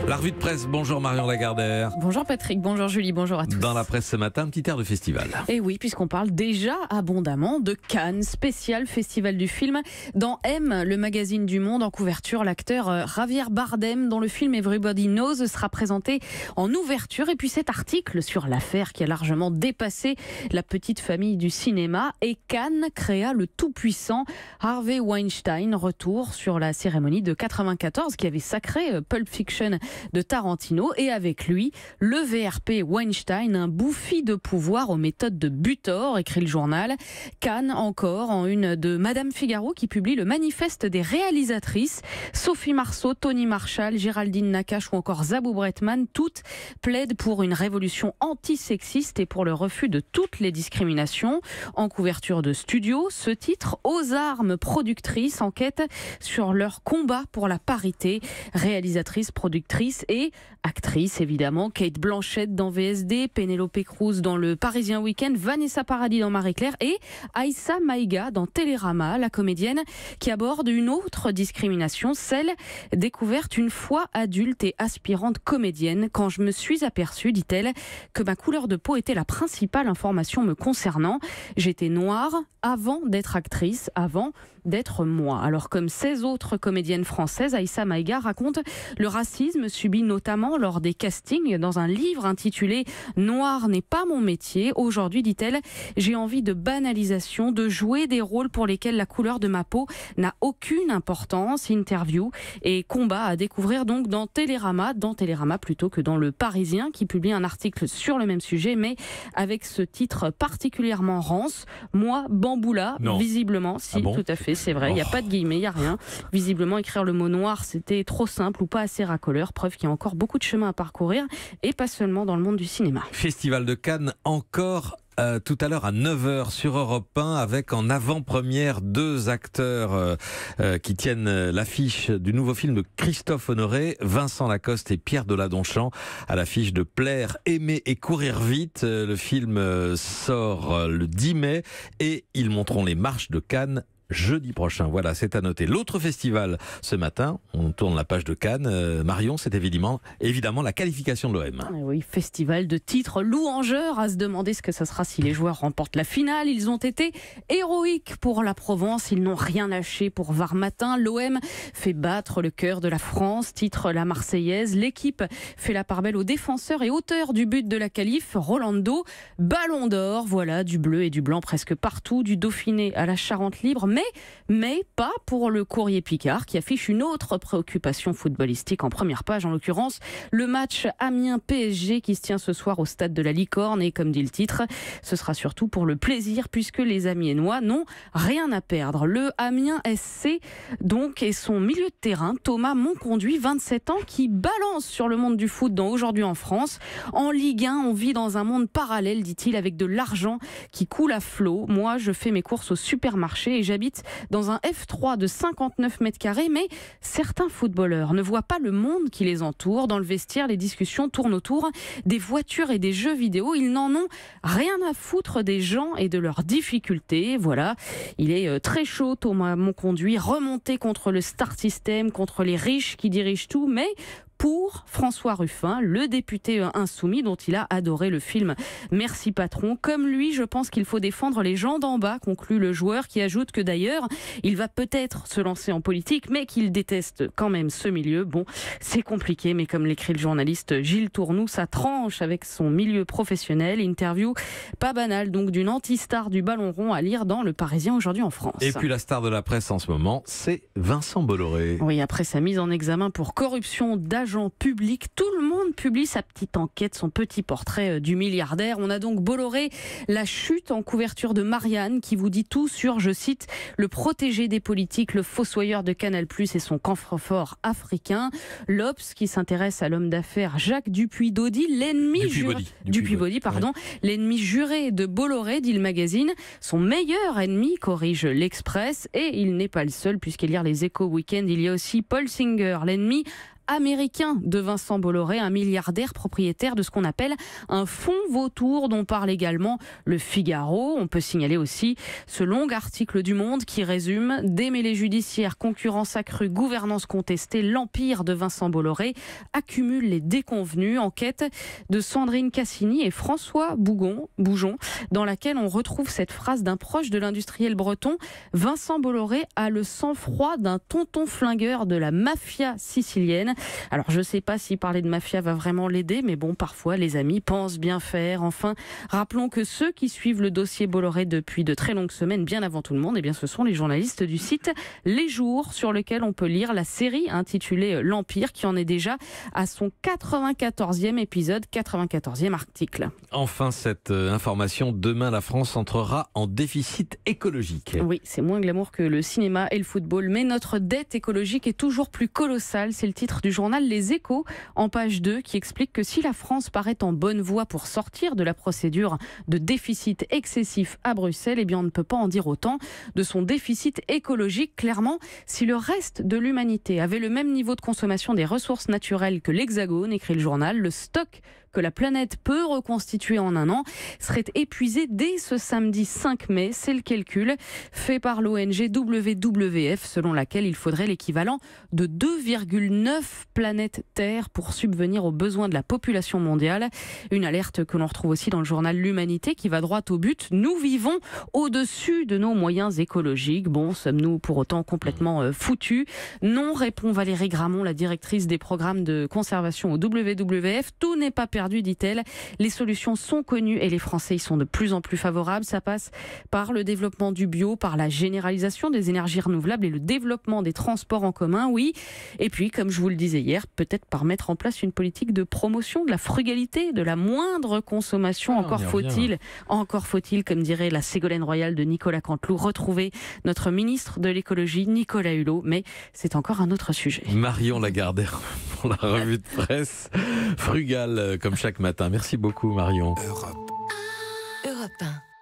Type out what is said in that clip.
La revue de presse, bonjour Marion Lagardère. Bonjour Patrick, bonjour Julie, bonjour à tous. Dans la presse ce matin, un petit air de festival. Et oui, puisqu'on parle déjà abondamment de Cannes, spécial festival du film. Dans M, le magazine du Monde, en couverture, l'acteur Javier Bardem, dont le film Everybody Knows sera présenté en ouverture. Et puis cet article sur l'affaire qui a largement dépassé la petite famille du cinéma. Et Cannes créa le tout-puissant Harvey Weinstein. Retour sur la cérémonie de 94 qui avait sacré Pulp Fiction de Tarantino, et avec lui le VRP Weinstein, un bouffi de pouvoir aux méthodes de Butor, écrit le journal. Cannes encore en une de Madame Figaro qui publie le manifeste des réalisatrices. Sophie Marceau, Tony Marshall, Géraldine Nakache ou encore Zabou Bretman, toutes plaident pour une révolution antisexiste et pour le refus de toutes les discriminations. En couverture de Studio, ce titre, Aux armes productrices, enquête sur leur combat pour la parité. Réalisatrice, productrice et actrice évidemment, Kate Blanchett dans VSD, Penélope Cruz dans Le Parisien Week-end, Vanessa Paradis dans Marie-Claire et Aïssa Maïga dans Télérama, la comédienne qui aborde une autre discrimination, celle découverte une fois adulte et aspirante comédienne. Quand je me suis aperçue, dit-elle, que ma couleur de peau était la principale information me concernant. J'étais noire avant d'être actrice, avant d'être moi. Alors comme 16 autres comédiennes françaises, Aïssa Maïga raconte le racisme subi notamment lors des castings dans un livre intitulé « Noir n'est pas mon métier ». Aujourd'hui, dit-elle, j'ai envie de banalisation, de jouer des rôles pour lesquels la couleur de ma peau n'a aucune importance. Interview et combat à découvrir donc dans Télérama plutôt que dans Le Parisien qui publie un article sur le même sujet mais avec ce titre particulièrement rance. Moi, Bamboula, non. Visiblement, si, bon tout à fait, c'est vrai, il n'y a pas de guillemets, il n'y a rien. Visiblement, écrire le mot noir, c'était trop simple ou pas assez racoleur, preuve qu'il y a encore beaucoup de chemin à parcourir et pas seulement dans le monde du cinéma. Festival de Cannes encore tout à l'heure à 9h sur Europe 1 avec en avant-première deux acteurs qui tiennent l'affiche du nouveau film de Christophe Honoré, Vincent Lacoste et Pierre Deladonchamp, à l'affiche de Plaire, aimer et courir vite. Le film sort le 10 mai et ils monteront les marches de Cannes jeudi prochain. Voilà, c'est à noter. L'autre festival ce matin, on tourne la page de Cannes. Marion, c'est évidemment la qualification de l'OM. Oui, festival de titres louangeurs, à se demander ce que ça sera si les joueurs remportent la finale. Ils ont été héroïques pour la Provence, ils n'ont rien lâché pour Var Matin. L'OM fait battre le cœur de la France, titre la Marseillaise. L'équipe fait la part belle aux défenseurs et auteur du but de la qualif, Rolando. Ballon d'or, voilà, du bleu et du blanc presque partout, du Dauphiné à la Charente libre, mais pas pour le Courrier Picard qui affiche une autre préoccupation footballistique en première page, en l'occurrence le match Amiens-PSG qui se tient ce soir au stade de la Licorne, et comme dit le titre, ce sera surtout pour le plaisir puisque les Amiénois n'ont rien à perdre. Le Amiens SC donc et son milieu de terrain Thomas Monconduit, 27 ans, qui balance sur le monde du foot dans Aujourd'hui en France. En Ligue 1, on vit dans un monde parallèle, dit-il, avec de l'argent qui coule à flot. Moi, je fais mes courses au supermarché et j'habite dans un F3 de 59 mètres carrés, mais certains footballeurs ne voient pas le monde qui les entoure. Dans le vestiaire, les discussions tournent autour des voitures et des jeux vidéo. Ils n'en ont rien à foutre des gens et de leurs difficultés. Voilà, il est très chaud, Thomas Monconduit, remonté contre le star system, contre les riches qui dirigent tout, mais pour François Ruffin, le député insoumis dont il a adoré le film Merci Patron. Comme lui, je pense qu'il faut défendre les gens d'en bas, conclut le joueur, qui ajoute que d'ailleurs, il va peut-être se lancer en politique, mais qu'il déteste quand même ce milieu. Bon, c'est compliqué, mais comme l'écrit le journaliste Gilles Tournou, ça tranche avec son milieu professionnel. Interview pas banale, donc d'une anti-star du ballon rond à lire dans Le Parisien Aujourd'hui en France. Et puis la star de la presse en ce moment, c'est Vincent Bolloré. Oui, après sa mise en examen pour corruption d'agents publics, tout le monde publie sa petite enquête, son petit portrait du milliardaire. On a donc Bolloré, la chute, en couverture de Marianne, qui vous dit tout sur, je cite, le protégé des politiques, le fossoyeur de Canal+ et son coffre-fort africain. L'Obs, qui s'intéresse à l'homme d'affaires Jacques Dupuy-Dody, l'ennemi juré de Bolloré, dit le magazine. Son meilleur ennemi, corrige l'Express, et il n'est pas le seul, puisqu'à lire les Échos Week-end, il y a aussi Paul Singer, l'ennemi américain de Vincent Bolloré, un milliardaire propriétaire de ce qu'on appelle un fonds vautour dont parle également le Figaro. On peut signaler aussi ce long article du Monde qui résume démêlés judiciaires, concurrence accrue, gouvernance contestée, l'empire de Vincent Bolloré accumule les déconvenus. Enquête de Sandrine Cassini et François Boujon, dans laquelle on retrouve cette phrase d'un proche de l'industriel breton: Vincent Bolloré a le sang-froid d'un tonton flingueur de la mafia sicilienne. Alors je ne sais pas si parler de mafia va vraiment l'aider, mais bon, parfois les amis pensent bien faire. Enfin, rappelons que ceux qui suivent le dossier Bolloré depuis de très longues semaines, bien avant tout le monde, eh bien, ce sont les journalistes du site Les Jours, sur lequel on peut lire la série intitulée L'Empire, qui en est déjà à son 94e épisode, 94e article. Enfin, cette information, demain la France entrera en déficit écologique. Oui, c'est moins glamour que le cinéma et le football, mais notre dette écologique est toujours plus colossale. C'est le titre du journal Les Échos, en page 2, qui explique que si la France paraît en bonne voie pour sortir de la procédure de déficit excessif à Bruxelles, eh bien on ne peut pas en dire autant de son déficit écologique. Clairement, si le reste de l'humanité avait le même niveau de consommation des ressources naturelles que l'Hexagone, écrit le journal, le stock que la planète peut reconstituer en un an serait épuisé dès ce samedi 5 mai. C'est le calcul fait par l'ONG WWF, selon laquelle il faudrait l'équivalent de 2,9 planètes Terre pour subvenir aux besoins de la population mondiale. Une alerte que l'on retrouve aussi dans le journal L'Humanité, qui va droit au but. Nous vivons au-dessus de nos moyens écologiques. Bon, sommes-nous pour autant complètement foutus? Non, répond Valérie Gramont, la directrice des programmes de conservation au WWF. Tout n'est pas perdu, dit-elle. Les solutions sont connues et les Français y sont de plus en plus favorables. Ça passe par le développement du bio, par la généralisation des énergies renouvelables et le développement des transports en commun, oui. Et puis, comme je vous le disais hier, peut-être par mettre en place une politique de promotion de la frugalité, de la moindre consommation. Encore faut-il, comme dirait la Ségolène royale de Nicolas Canteloup, retrouver notre ministre de l'écologie, Nicolas Hulot. Mais c'est encore un autre sujet. Marion Lagardère pour la revue de presse. Frugale comme chaque matin. Merci beaucoup Marion. Europe 1.